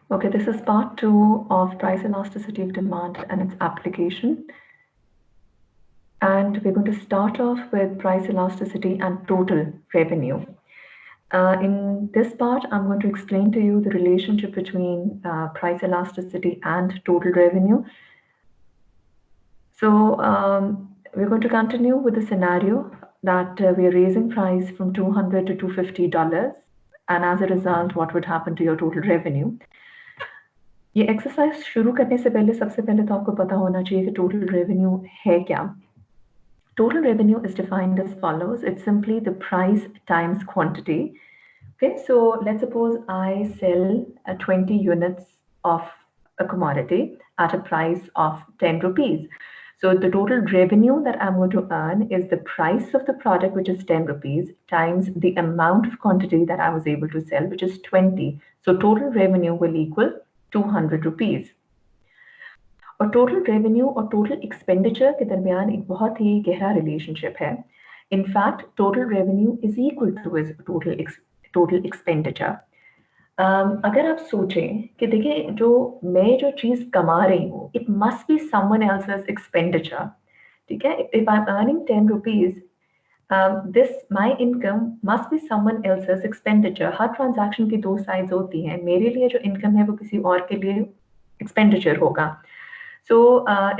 Okay, this is part 2 of price elasticity of demand and its application. And we're going to start off with price elasticity and total revenue. In this part, I'm going to explain to you the relationship between price elasticity and total revenue. So we're going to continue with the scenario that we're raising price from $200 to $250, and as a result, what would happen to your total revenue? ये exercise शुरू करने से पहले सबसे पहले तो आपको पता होना चाहिए कि टोटल रेवेन्यू है क्या. Total revenue is defined as follows. It's simply the price times quantity. Okay, so let's suppose I sell 20 units of a commodity at a price of 10 rupees. So the total revenue that I'm going to earn is the price of the product, which is 10 rupees, times the amount of quantity that I was able to sell, which is 20. So total revenue will equal 200 rupees. और total revenue और total expenditure के दरमियान एक बहुत ही गहरा relationship है. In fact total revenue is equal to total expenditure. अगर आप सोचें कि देखिए जो चीज कमा रही हूँ, it must be someone else's expenditure. ठीक है, if I am earning 10 rupees, this my income must be someone else's expenditure. Her transaction की दो साइड्स होती हैं. मेरे लिए जो इनकम है वो किसी और के लिए एक्सपेंडिचर होगा. So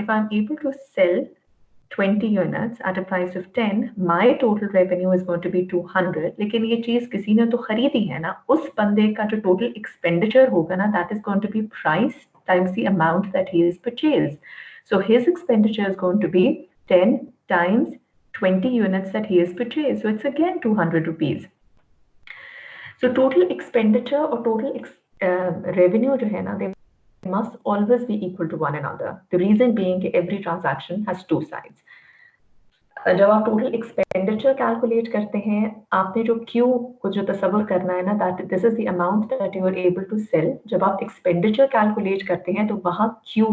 if I'm able to sell 20 units at a price of 10, my total revenue is going to be 200. लेकिन ये चीज किसी ने तो खरीदी है ना, उस बंदे का जो total expenditure होगा ना, that is going to be price times the amount that he has purchased. So his expenditure is going to be 10 times 20 units that he has purchased. So it's again 200 rupees. So total expenditure or total revenue जो है ना, they must always be equal to one another. The reason being that every transaction has two sides. जब आप total expenditure calculate करते हैं, आपने जो Q को जो तसव्वुर करना है ना, that this is the amount that you are able to sell. जब आप एक्सपेंडिचर कैलकुलेट करते हैं तो वहां Q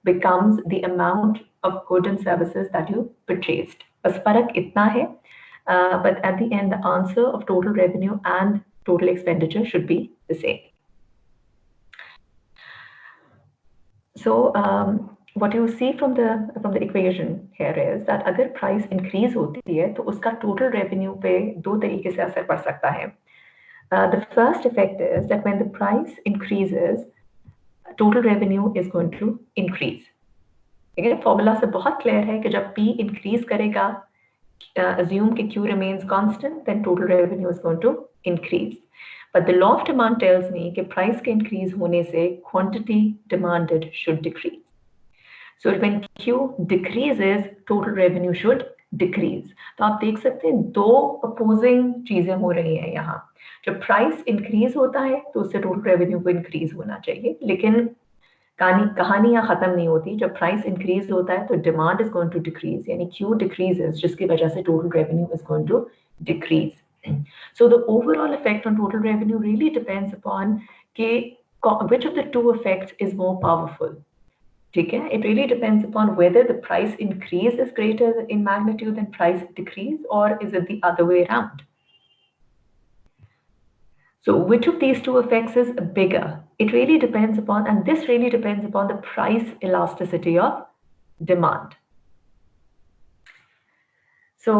becomes the amount of goods and services that you purchased. बस फर्क इतना है, but at the end the answer of total revenue and total expenditure should be the same. So what you see from the equation here is that अगर price increase होती है तो उसका total revenue पे दो तरीके से असर पड़ सकता है. The first effect is that when the price increases, total revenue is going to increase. ठीक है, फॉर्मूला से बहुत क्लियर है कि जब P increase करेगा, assume कि Q remains constant, then total revenue is going to increase. But the law of demand tells me कि price के increase होने से quantity demanded should decrease. So when Q decreases, total revenue should decrease. तो आप देख सकते हैं दो opposing चीजें हो रही हैं यहाँ. जब price increase होता है तो उससे total revenue को increase होना चाहिए, लेकिन कहानी यहाँ खत्म नहीं होती. जब price increase होता है तो demand is going to decrease, यानी Q decreases, जिसकी वजह से total revenue is going to decrease. So the overall effect on total revenue really depends upon which of the two effects is more powerful. ठीक है, it really depends upon whether the price increase is greater in magnitude than price decrease, or is it the other way around. So which of these two effects is bigger? It really depends upon, and this really depends upon the price elasticity of demand. So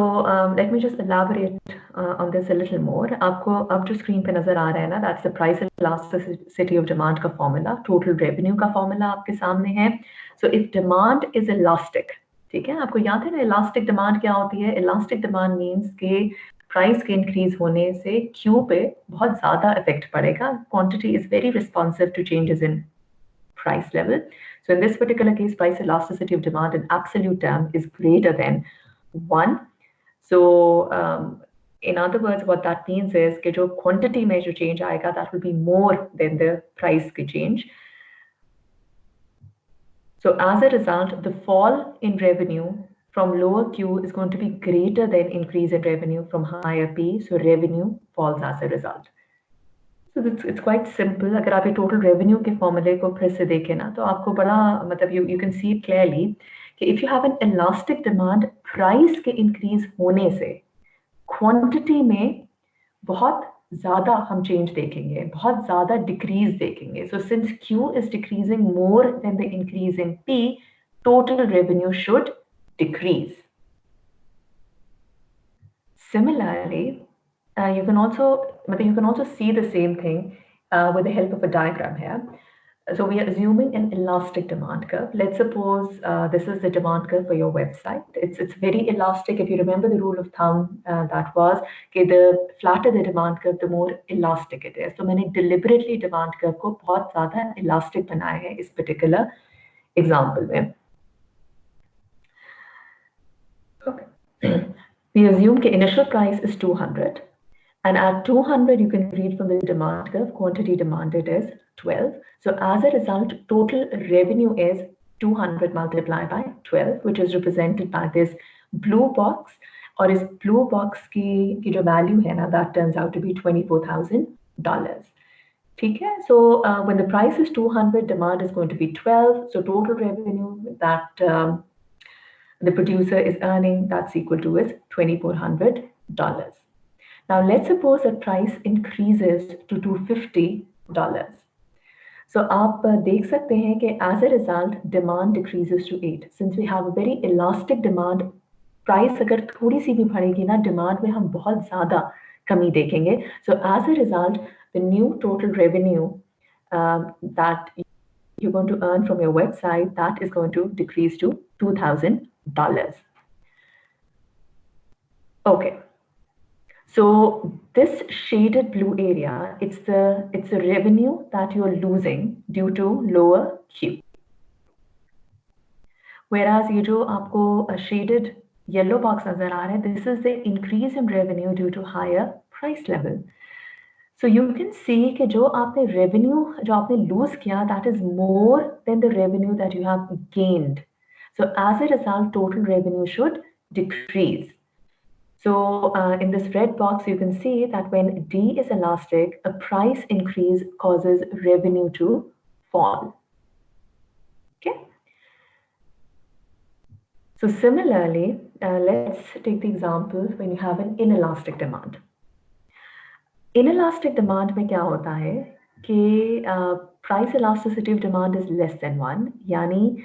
let me just elaborate on this a little more. आपको अब जो screen पे नजर आ रहा है ना, that's the price elasticity of demand का formula, total revenue का फॉर्मूला आपके सामने है. So if demand is elastic, ठीक है, आपको याद है ना elastic demand क्या होती है? Elastic demand means कि प्राइस के इंक्रीज होने से क्यू पे बहुत ज्यादा इफेक्ट पड़ेगा. Quantity is very responsive to changes in price level. So in this particular case, price elasticity of demand in absolute term is greater than 1. So in other words, what that means is कि जो quantity में जो change आएगा, that will be more than the price की change. So as a result, the fall in revenue from lower Q is going to be greater than increase in revenue from higher P. So revenue falls as a result. So it's quite simple. अगर आप ये total revenue के फॉर्मूले को फिर से देखें ना, तो आपको बड़ा मतलब you can see it clearly कि if you have an elastic demand, price के increase होने से quantity में बहुत ज़्यादा हम चेंज देखेंगे, बहुत ज़्यादा डिक्रीज देखेंगे. So since Q is decreasing more than the increase in P, total revenue should decrease. Similarly, you can also see the same thing with the help of a diagram here. So we are assuming an elastic demand curve. Let's suppose this is the demand curve for your website. It's very elastic. If you remember the rule of thumb, that was कि the flatter the demand curve, the more elastic it is. So मैंने deliberately demand curve को बहुत ज़्यादा elastic बनाया है इस particular example में. Okay. We assume the initial price is 200. And at 200, you can read from the demand curve, quantity demanded is 12. So as a result, total revenue is 200 multiplied by 12, which is represented by this blue box. Or is blue box की जो value है ना, that turns out to be $24,000. ठीक है? So when the price is 200, demand is going to be 12. So total revenue that the producer is earning, that's equal to is $2,400. Now let's suppose that price increases to $250. So आप देख सकते हैं कि as a result demand decreases to 8. Since we have a very elastic demand, price अगर थोड़ी सी भी बढ़ेगी ना, demand में हम बहुत ज़्यादा कमी देखेंगे. So as a result, the new total revenue that you're going to earn from your website, that is going to decrease to $2,000. Okay. So this shaded blue area, it's the revenue that you're losing due to lower Q. Whereas ये जो आपको shaded yellow box नजर आ रहा है, this is the increase in revenue due to higher price level. So you can see कि जो आपने revenue जो आपने lose किया, that is more than the revenue that you have gained. So as a result, total revenue should decrease. So in this red box, you can see that when D is elastic, a price increase causes revenue to fall. Okay. So similarly, let's take the example when you have an inelastic demand. Inelastic demand में क्या होता है कि price elasticity of demand is less than 1, यानी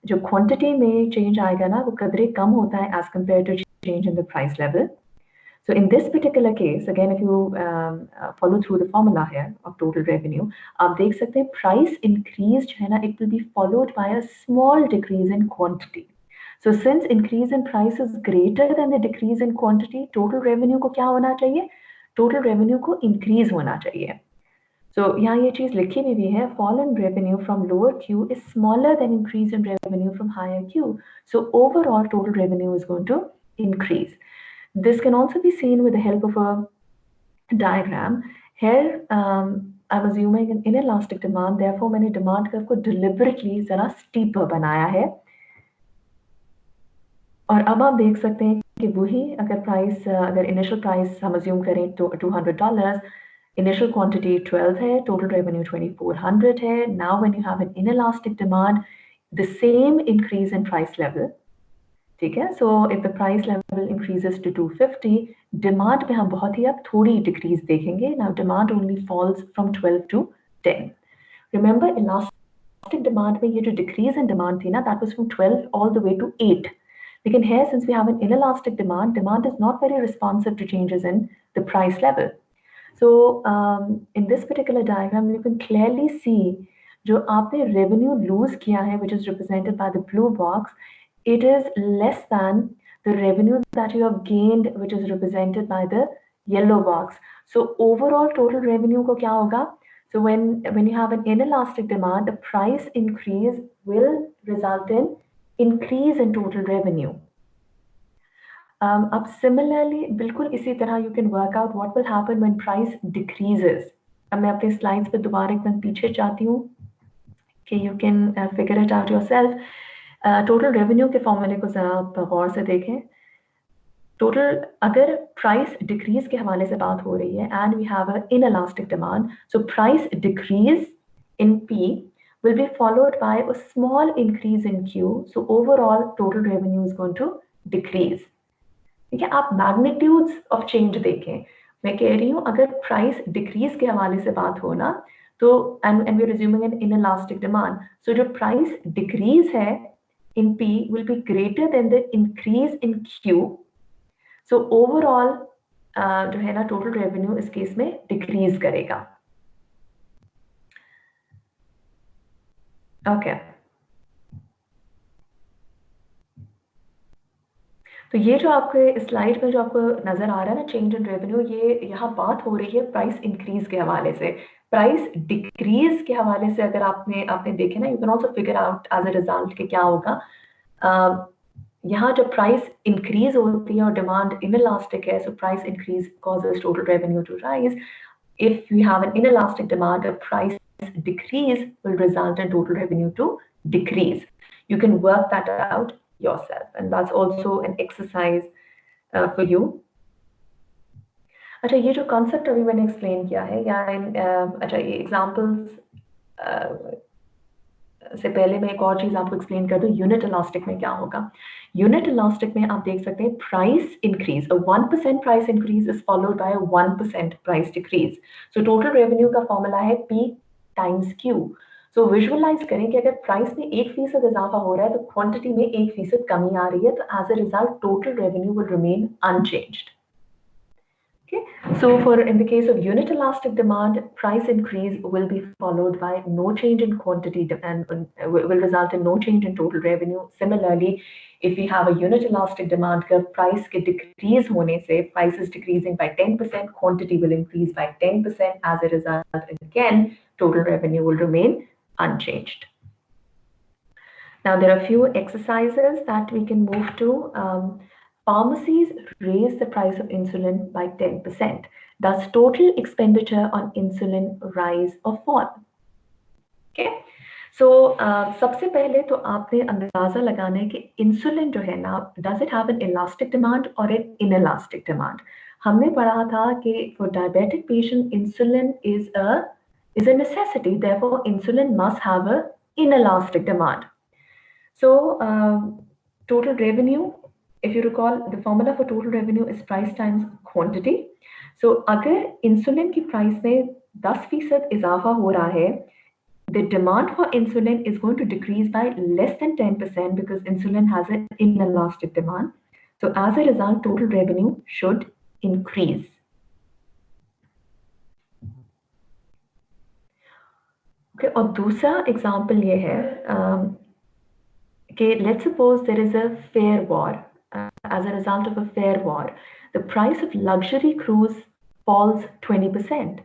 जो quantity में change आएगा ना, वो कदरे कम होता है as compared to change in the price level. So in this particular case, again, if you follow through the formula here of total revenue, आप देख सकते हैं price increase जो है ना, it will be followed by a small decrease in quantity. So since increase in price is greater than the decrease in quantity, total revenue को क्या होना चाहिए? Total revenue को increase होना चाहिए. So यहाँ ये चीज़ लिखी हुई भी है, fall in revenue from lower Q is smaller than increase in revenue from higher Q. So overall total revenue is going to increase. This can also be seen with the help of a diagram. Here, I'm assuming an inelastic demand. Therefore, मैंने demand curve को deliberately ज़रा steeper बनाया है. और अब आप देख सकते हैं कि वही अगर initial price हम assume करें तो $200, initial quantity 12 है, total revenue 2,400 है. Now, when you have an inelastic demand, the same increase in price level. ठीक है? So if the price level increases to 250, demand में हम बहुत ही अब थोड़ी decrease देखेंगे. Now demand only falls from 12 to 10. Remember, elastic demand में ये जो decrease in demand थी ना, that was from 12 all the way to 8. लेकिन here, since we have an inelastic demand, demand is not very responsive to changes in the price level. So in this particular diagram, you can clearly see जो आपने revenue lose किया है, which is represented by the blue box, it is less than the revenue that you have gained, which is represented by the yellow box. So overall total revenue को क्या होगा? So when you have an inelastic demand, the price increase will result in increase in total revenue. अब similarly, बिल्कुल इसी तरह you can work out what will happen when price decreases. अब मैं अपने slides पे दोबारा एक बार पीछे जाती हूँ कि you can figure it out yourself. Total revenue के फॉर्मूले को जरा आप गौर से देखें. टोटल अगर प्राइस डिक्रीज के हवाले से बात हो रही है and we have a inelastic demand, so price decrease in P will be followed by a small increase in Q. So overall total revenue is going to decrease. ठीक है? आप magnitudes of change देखें. मैं कह रही हूँ अगर price decrease के हवाले से बात हो ना, तो and we are assuming an inelastic demand, so जो प्राइस डिक्रीज है in P will be greater than the increase in Q. So overall जो है ना टोटल रेवेन्यू इस केस में डिक्रीज करेगा. ओके, तो ये जो आपके स्लाइड में जो आपको नजर आ रहा है ना चेंज इन रेवेन्यू, ये यहाँ बात हो रही है प्राइस इंक्रीज के हवाले से. प्राइस डिक्रीज के हवाले से अगर आपने देखे ना, you can also figure out as a result कि क्या होगा. यहाँ जब प्राइस इंक्रीज होती है और डिमांड इनइलास्टिक है, so price increase causes total revenue to rise. If we have an inelastic demand, a price decrease will result in total revenue to decrease. You can work that out yourself, and that's also an exercise for you. अच्छा, ये जो concept अभी मैंने explain किया है, या अच्छा ये एग्जांपल्स से पहले मैं एक और चीज आपको एक्सप्लेन कर दूं. यूनिट इलास्टिक में क्या होगा? यूनिट इलास्टिक में आप देख सकते हैं price increase, a 1% price increase is followed by 1% price decrease. So total revenue का फॉर्मूला है P टाइम्स Q. सो विजुअलाइज करें कि अगर प्राइस में 1% इजाफा हो रहा है तो क्वांटिटी में 1% कमी आ रही है, तो as a result total revenue will remain unchanged. Okay, so in the case of unit elastic demand, price increase will be followed by no change in quantity and will result in no change in total revenue. Similarly, if we have a unit elastic demand curve, price ke decrease hone se, price is decreasing by 10%, quantity will increase by 10%. As a result, again, total revenue will remain unchanged. Now, there are a few exercises that we can move to. Pharmacies raise the price of insulin by 10%. Does total expenditure on insulin rise or fall? Okay. So सबसे पहले तो आपने अंदाजा लगाना है कि insulin जो है ना, does it have an elastic demand or an inelastic demand? हमने पढ़ा था कि for diabetic patient insulin is a necessity, therefore insulin must have a inelastic demand. So total revenue, if you recall, the formula for total revenue is price times quantity. So अगर insulin की price में 10% इजाफा हो रहा है, the demand for insulin is going to decrease by less than 10% because insulin has an inelastic demand. So as a result, total revenue should increase. Okay, और दूसरा example ये है कि let's suppose there is a fare war. As a result of a fare war, the price of luxury cruise falls 20%.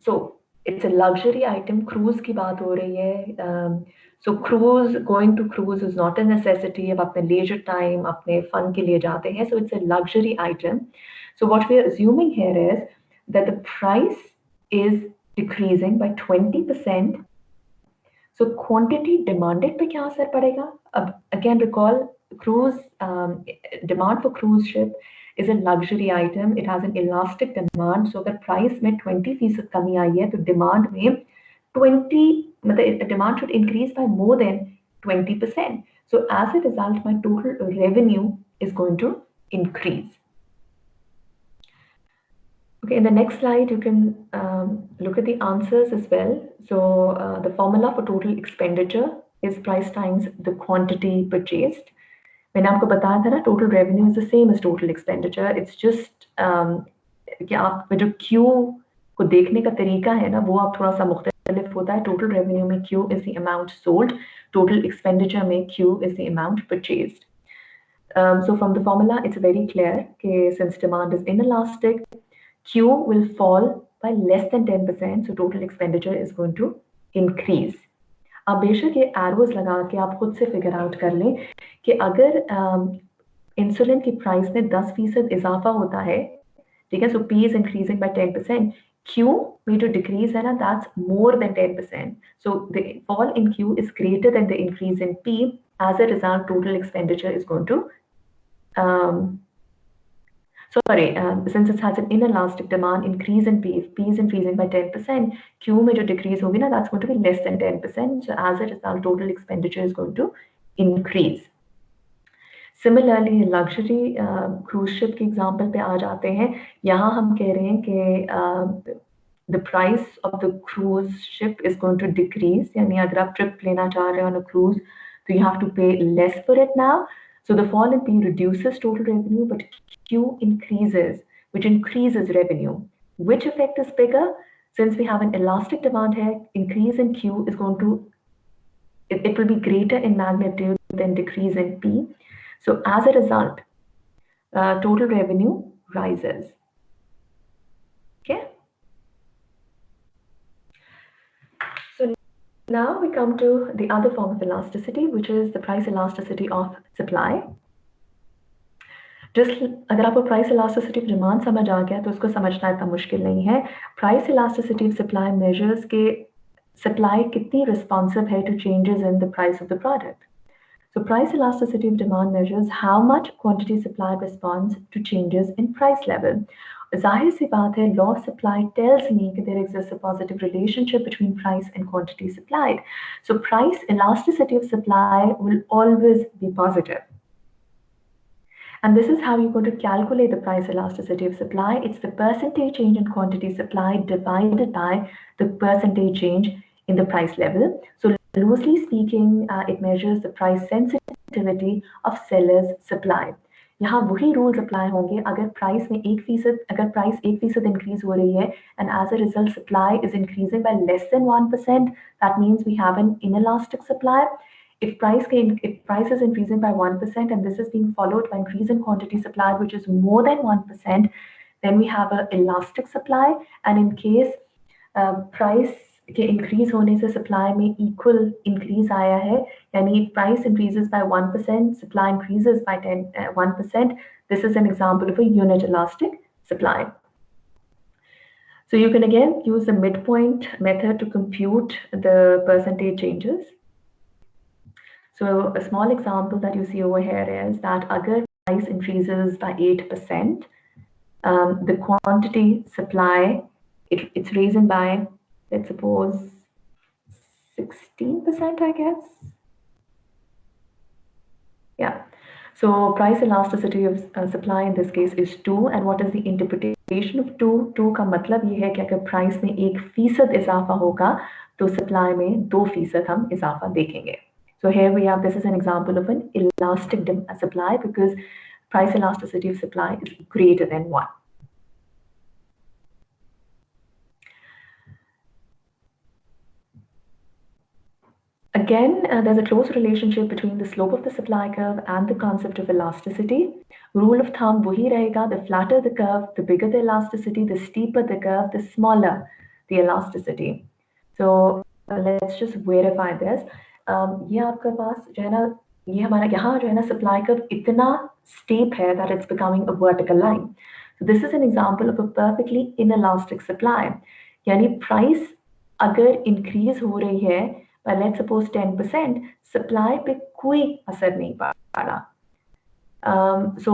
So it's a luxury item. Cruise की बात हो रही है. So going to cruise is not a necessity. अब अपने leisure time, अपने fun के लिए जाते हैं. So it's a luxury item. So what we are assuming here is that the price is decreasing by 20%. So quantity demanded पे क्या असर पड़ेगा? अब again recall, cruise demand for cruise ship is a luxury item. It has an elastic demand. So अगर price में 20% कमी आई है तो demand में 20 मतलब demand should increase by more than 20%. So as a result, my total revenue is going to increase. Okay, in the next slide, you can look at the answers as well. So the formula for total expenditure is price times the quantity purchased. मैंने आपको बताया था ना, total revenue is the same as total expenditure. It's just कि आप जो Q को देखने का तरीका है ना, वो आप थोड़ा सा मुख्तलिफ होता है. Total revenue में Q is the amount sold, total expenditure में Q is the amount purchased. So from the formula, it's very clear कि since demand is inelastic, Q will fall by less than 10%, so total expenditure is going to increase. अब बेशक ये arrows लगा के आप खुद से फिगर आउट कर लें कि अगर इंसुलिन की प्राइस में 10% इजाफा होता है, ठीक है, सो P is increasing by 10%. Q में जो डिक्रीज है ना, that's more than 10%. So the fall in Q is greater than the increase in P. As a result, total expenditure is going to since it has an inelastic demand, increase in P. If P is increasing by 10%, Q में जो decrease होगी ना, that's going to be less than 10%. So as a result, total expenditure is going to increase. Similarly luxury cruise ship के example पे आ जाते हैं। यहाँ हम कह रहे हैं कि the price of the cruise ship is going to decrease, यानी अगर आप ट्रिप लेना चाह रहे हो on a cruise तो you have to pay less for it now. So the fall in P reduces total revenue, but Q increases, which increases revenue. Which effect is bigger? Since we have an elastic demand here, increase in Q is going to, it will be greater in magnitude than decrease in P. So as a result, total revenue rises. Okay. So now we come to the other form of elasticity, which is the price elasticity of supply. अगर आपको price elasticity of demand समझ आ गया तो उसको समझना इतना मुश्किल नहीं है। Price elasticity of supply measures के सप्लाई कितनी रिस्पॉन्सिव है to changes in the price of the product. So price elasticity of demand measures how much quantity supply responds to changes in price level. जाहिर सी बात है, law of supply tells me that there exists a positive relationship between price and quantity supplied. So price elasticity of supply will always be positive. And this is how you're going to calculate the price elasticity of supply. It's the percentage change in quantity supplied divided by the percentage change in the price level. So loosely speaking, it measures the price sensitivity of seller's supply. यहाँ वही rules apply होंगे अगर price में 1% अगर price 1% increase हो रही है and as a result supply is increasing by less than 1%, that means we have an inelastic supply. If price is increasing by 1% and this is being followed by increase in quantity supplied, which is more than 1%, then we have an elastic supply. And in case price के increase होने से supply में equal increase आया है, यानी price increases by 1%, supply increases by 1%, this is an example of a unit elastic supply. So you can again use the midpoint method to compute the percentage changes. So a small example that you see over here is that agar price increases by 8%, the quantity supply, it's risen by, let's suppose 16%, I guess. Yeah. So price elasticity of supply in this case is 2. And what is the interpretation of 2? 2 का मतलब ये है कि अगर price में 1% इजाफा होगा तो सप्लाई में 2% हम इजाफा देखेंगे. So here we have, this is an example of an elastic supply because price elasticity of supply is greater than 1. Again, there's a close relationship between the slope of the supply curve and the concept of elasticity. Rule of thumb वही रहेगा, the flatter the curve, the bigger the elasticity, the steeper the curve, the smaller the elasticity. So let's just verify this. ये आपके पास जो है ना, ये हमारा यहाँ जो है ना supply curve इतना steep है that it's becoming a vertical line. So this is an example of a perfectly inelastic supply. यानी price अगर increase हो रही है by let's suppose 10%, supply पे कोई असर नहीं पड़ा. So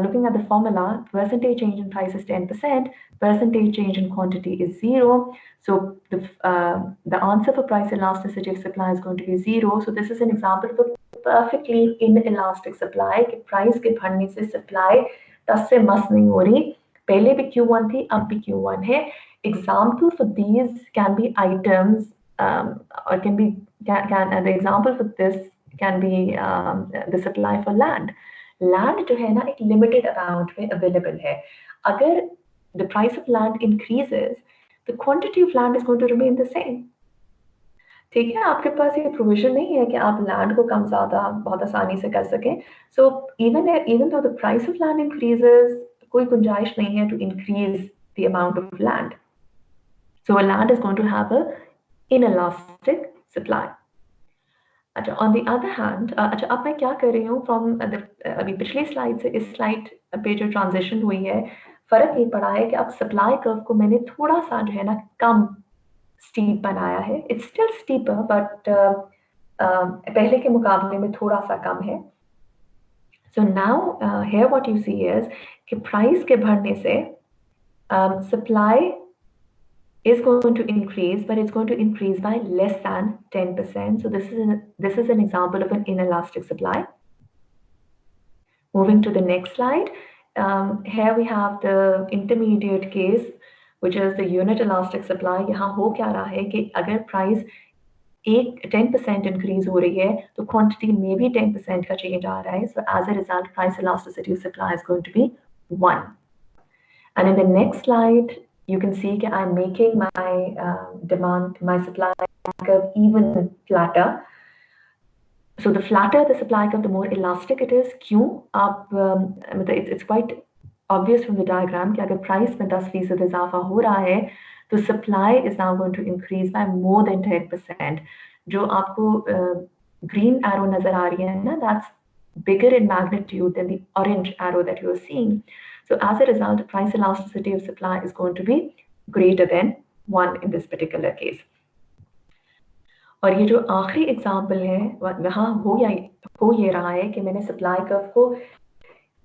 looking at the formula, percentage change in price is 10%, percentage change in quantity is 0. So the answer for price elasticity of supply is going to be 0. So this is an example of a perfectly inelastic supply कि price के बढ़ने से supply 10 से मस नहीं हो रही. पहले भी Q1 थी, अब भी Q1 है. Example for these can be items or can be the example for this can be the supply for land. Land जो है ना एक limited amount में available है. अगर the price of land increases, the quantity of land is going to remain the same. ठीक है, आपके पास ये provision नहीं है कि आप land को कम ज़्यादा बहुत आसानी से कर सकें. So even though the price of land increases, कोई गुंजाइश नहीं है to increase the amount of land. So a land is going to have a inelastic supply. अच्छा, on the other hand, अच्छा अब मैं क्या कर रही हूँ from अभी पिछली स्लाइड से इस स्लाइड पे जो ट्रांजिशन हुई है, फर्क ये पड़ा है कि अब सप्लाई कर्व को मैंने थोड़ा सा जो है ना कम स्टीप बनाया है. इट्स स्टिल स्टीपर बट पहले के मुकाबले में थोड़ा सा कम है. So now here what you see is कि प्राइस के बढ़ने से supply is going to increase, but it's going to increase by less than 10%. So this is an example of an inelastic supply. Moving to the next slide, here we have the intermediate case, which is the unit elastic supply. यहाँ हो क्या रहा है कि अगर price 10% increase हो रही है तो क्वांटिटी में भी 10% का चेंज आ रहा है. So as a result, price elasticity of supply is going to be 1. And in the next slide, you can see that I'm making my my supply curve even flatter. So the flatter the supply curve, the more elastic it is. क्यों? आप it's quite obvious from the diagram कि अगर price में 10% इजाफा हो रहा है तो supply is now going to increase by more than 10%. जो आपको green arrow नजर आ रही है ना, that's bigger in magnitude than the orange arrow that you are seeing. So as a result, price elasticity of supply is going to be greater than 1 in this particular case. और ये जो आखिरी example है वहाँ हो ये रहा है कि मैंने सप्लाई कर्व को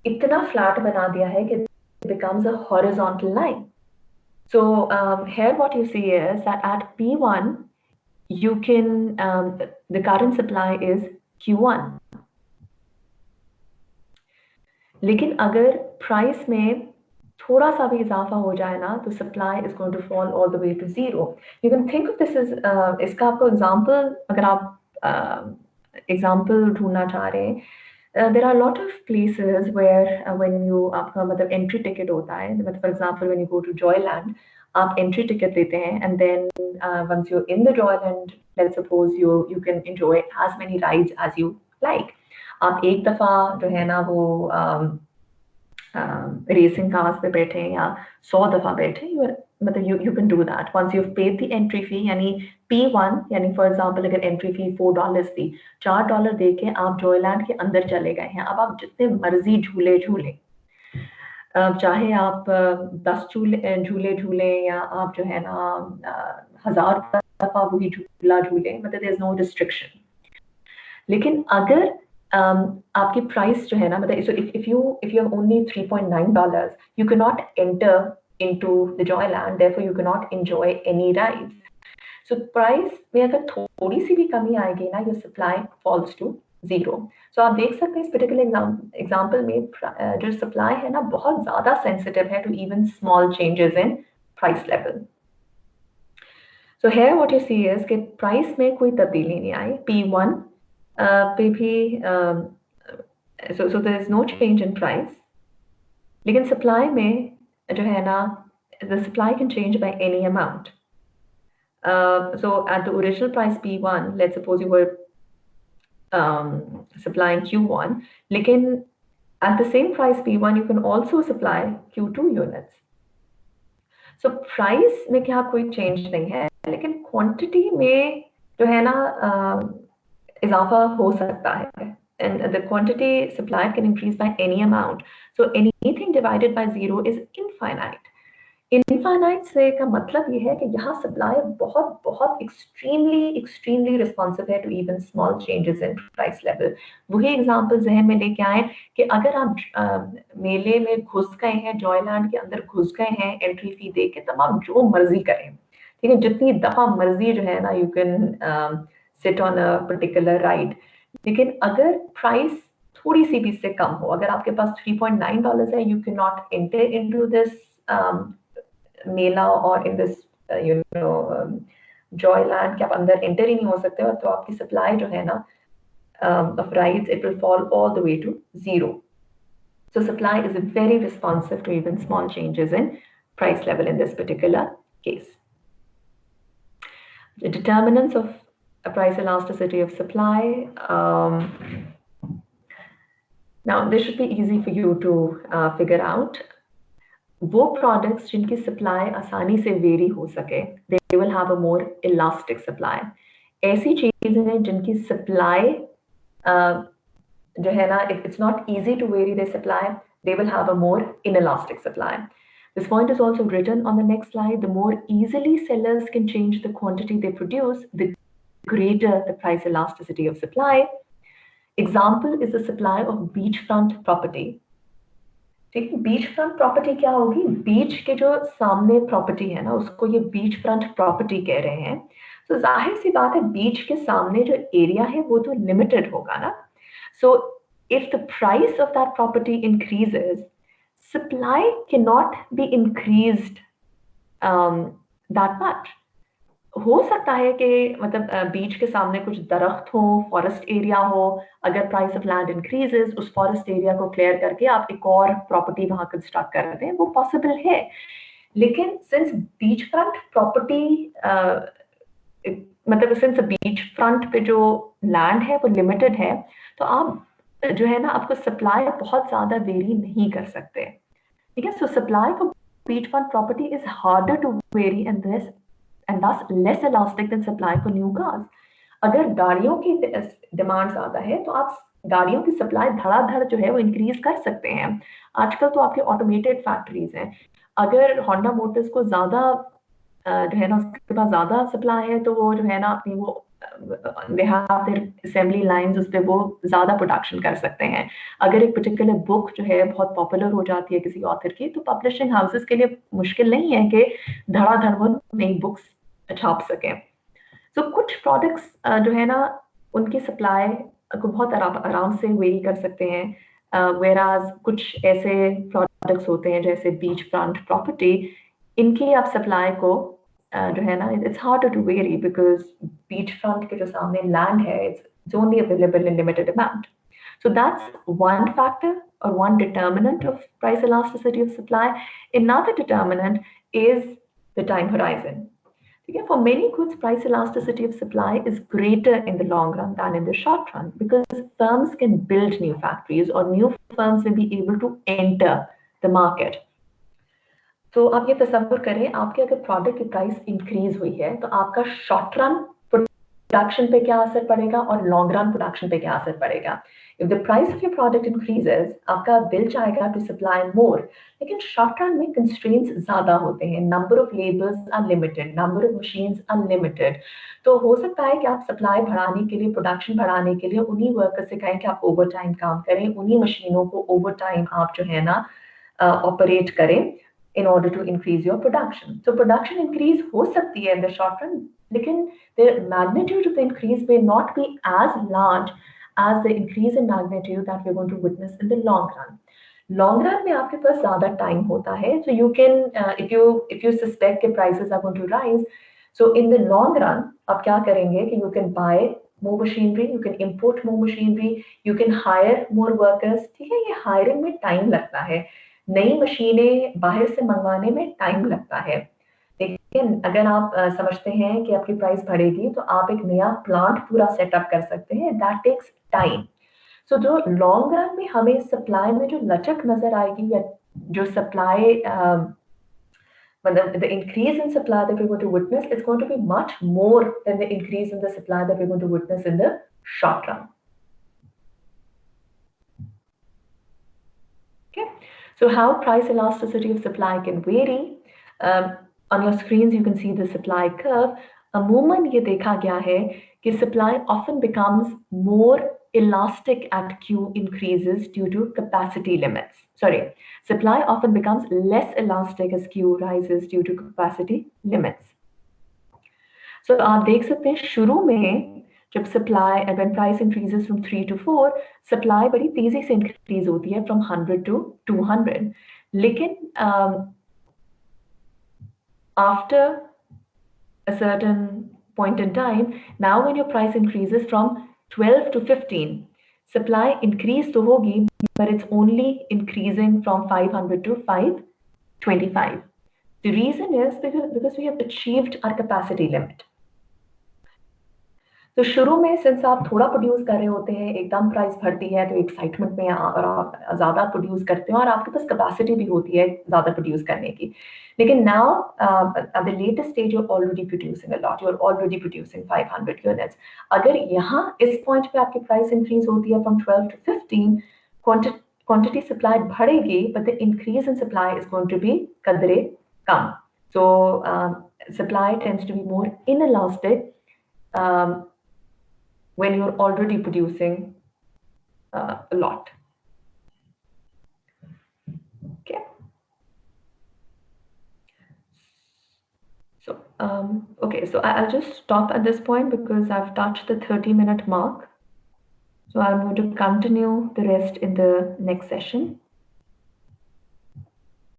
इतना फ्लैट बना दिया है कि it becomes a horizontal line. So here what you see is that at P1 you can the current supply is Q1. लेकिन अगर प्राइस में थोड़ा सा भी इजाफा हो जाए ना तो supply is going to fall all the way to zero. You can think of this is इसका आपको एग्जांपल अगर आप एग्जांपल ढूंढना चाह रहे हैं, there are a lot of places where when you आपका मतलब एंट्री टिकट होता है, मतलब for example when you go to Joyland आप एंट्री टिकट लेते हैं and then once you in the Joyland let's suppose you can enjoy as many rides as you like. आप एक दफा जो है ना वो रेसिंग कार्स पे बैठे या 100 दफा बैठे, मतलब you can do that once you've paid the entry fee. यानी P1 यानी फॉर एग्जांपल अगर एंट्री फी $4 थी, $4 दे के आप जॉयलैंड के अंदर चले गए हैं. अब आप जितने मर्जी झूले झूले, चाहे आप 10 झूले या आप जो है ना 1000 दफा वही झूला झूले, मतलब देयर इज नो रिस्ट्रिक्शन. लेकिन अगर आपकी प्राइस जो है ना, मतलब so if you have only $3.9, you cannot enter into the Joyland, therefore you cannot enjoy any rides. So price में अगर थोड़ी सी भी कमी आएगी ना, your supply falls to zero. So आप देख सकते हैं इस particular example में जो supply है ना बहुत ज़्यादा sensitive है to even small changes in price level. So here what you see is कि price में कोई तब्दीली नहीं आई. P1 पे भी so there is no change in price. लेकिन supply में जो है ना, the supply can change by any amount. So at the original price P1, let's suppose you were supplying Q1, लेकिन at the same price P1 you can also supply Q2 units. So price में क्या कोई change नहीं है, लेकिन quantity में जो है ना इजाफा हो सकता है. And the quantity supplied can increase by any amount. So anything divided by zero is infinite. Infinite से का मतलब ये है कि यहाँ supply बहुत बहुत extremely responsive है to even small changes in price level. वही example जहन में लेके आए कि अगर आप मेले में घुस गए हैं, जॉयलैंड के अंदर घुस गए हैं एंट्री फी दे के, तब आप जो मर्जी करें, ठीक है, जितनी दफा मर्जी जो है ना you can sit on a particular ride. लेकिन अगर प्राइस थोड़ी सी भी से कम हो, अगर आपके पास $3.9 है, you cannot enter into this मेला और in this Joyland के आप अंदर enter ही नहीं हो सकते, और तो आपकी सप्लाई जो है ना of rides, it will fall all the way to zero. So supply is very responsive to even small changes in price level in this particular case. The determinants of a price elasticity of supply. Now this should be easy for you to figure out. वो products जिनकी supply आसानी से vary हो सके, they will have a more elastic supply. ऐसी चीजें हैं जिनकी supply जो है ना, if it's not easy to vary their supply, they will have a more inelastic supply. This point is also written on the next slide. The more easily sellers can change the quantity they produce, the greater the price elasticity of supply. Example is the supply of beachfront property. ठीक है, beachfront property क्या होगी? बीच के जो सामने property है ना, उसको ये beachfront property कह रहे हैं. तो जाहिर सी बात है बीच के सामने जो area है वो तो limited होगा ना. So if the price of that property increases, supply cannot be increased that much. हो सकता है कि मतलब बीच के सामने कुछ दरख्त हो, फॉरेस्ट एरिया हो, अगर प्राइस ऑफ लैंड इंक्रीजेस, उस फॉरेस्ट एरिया को क्लियर करके आप एक और प्रॉपर्टी वहां कंस्ट्रक्ट कर दें, वो पॉसिबल है। लेकिन सिंस बीच फ्रंट प्रॉपर्टी मतलब सिंस बीच फ्रंट पे जो लैंड है वो लिमिटेड है, तो आप जो है ना आपको सप्लाई बहुत ज्यादा वेरी नहीं कर सकते, ठीक है। So supply for beach front property is harder to vary and thus less elastic than supply for new cars. अगर गाड़ियों की डिमांड ज्यादा है तो आप गाड़ियों की सप्लाई धड़ाधड़ जो है वो इंक्रीज कर सकते हैं। आजकल तो आपके ऑटोमेटेड फैक्ट्रीज हैं, अगर होंडा मोटर्स को ज्यादा जो है ना उसके पास ज्यादा सप्लाई है तो वो जो है ना अपनी वो असेंबली लाइंस उस पर वो ज्यादा प्रोडक्शन कर सकते हैं। अगर एक पर्टिकुलर बुक जो है बहुत पॉपुलर हो जाती है किसी ऑथर की, तो पब्लिशिंग हाउसेस के लिए मुश्किल नहीं है कि धड़ाधड़ वो नई बुक्स छाप सकें। तो कुछ प्रोडक्ट्स जो है ना उनकी सप्लाई को बहुत आराम से वेरी कर सकते हैं, वेराज कुछ ऐसे प्रोडक्ट्स होते हैं जैसे बीच फ्रंट प्रॉपर्टी, इनकी आप सप्लाई को जो है ना it's harder to vary because beach front के जो सामने लैंड है it's only available in limited amount. So that's one factor or one determinant of price elasticity of supply. Another determinant is the time horizon. Okay, for many goods, price elasticity of supply is greater in the long run than in the short run because firms can build new factories or new firms may be able to enter the market. तो आप ये तसव्वुर करें, आपके अगर product की price increase हुई है तो आपका शॉर्ट रन प्रोडक्शन पे क्या असर पड़ेगा और लॉन्ग रन प्रोडक्शन पे क्या असर पड़ेगा। If the price of your product increases, आपका दिल चाहेगा to supply more, लेकिन शॉर्ट रन में constraints ज्यादा होते हैं, number of labors are limited, number of machines are limited. तो हो सकता है कि आप सप्लाई बढ़ाने के लिए, प्रोडक्शन बढ़ाने के लिए उन्हीं वर्कर से कहें कि आप ओवर टाइम काम करें, उन्हीं मशीनों को ओवर टाइम आप जो है ना ऑपरेट करें in order to increase your production. So production increase हो सकती है in the short run, लेकिन the magnitude of the increase may not be as large as the increase in magnitude that we're going to witness in the long run. Long run में आपके पास ज़्यादा time होता है, so you can if you suspect कि prices are going to rise, so in the long run आप क्या करेंगे कि you can buy more machinery, you can import more machinery, you can hire more workers. ठीक है, ये hiring में time लगता है, नई मशीनें बाहर से मंगवाने में टाइम लगता है। लेकिन अगर आप समझते हैं कि आपकी प्राइस बढ़ेगी तो आप एक नया प्लांट पूरा सेटअप कर सकते हैं, दैट टेक्स टाइम। सो जो लॉन्ग रन में हमें सप्लाई में जो लचक नजर आएगी या जो सप्लाई मतलब the increase in supply that we're going to witness is going to be much more than the increase in the supply that we're going to witness in the short run. Okay. So how price elasticity of supply can vary. On your screens you can see the supply curve. अमूमन ये देखा गया है कि supply often becomes more elastic at Q increases due to capacity limits. Sorry, supply often becomes less elastic as Q rises due to capacity limits. So आप देख सकते हैं शुरू में जब supply when price increases from 3 to 4, supply बड़ी तेजी से इंक्रीज होती है from 100 to 200, लेकिन after a certain point in time, now when your price increases from 12 to 15, supply increase तो होगी but it's only increasing from 500 to 525. The reason is because we have achieved our capacity limit. तो शुरू में since आप थोड़ा produce कर रहे होते हैं, एकदम प्राइस बढ़ती है तो एक्साइटमेंट में और आप ज़्यादा प्रोड्यूस करते हैं और आपके पास कैपेसिटी भी होती है ज़्यादा प्रोड्यूस करने की। लेकिन now at the latest stage you are already producing a lot, you are already producing 500 units. अगर यहाँ इस पॉइंट पे आपकी प्राइस इंक्रीज होती है फ्रॉम 12 to 15, क्वांटिटी सप्लाई बढ़ेगी but the increase in supply is going to be कदरे कम। So supply tends to be more inelastic when you're already producing a lot. Okay. So, okay, so I'll just stop at this point because I've touched the 30-minute mark. So I'm going to continue the rest in the next session.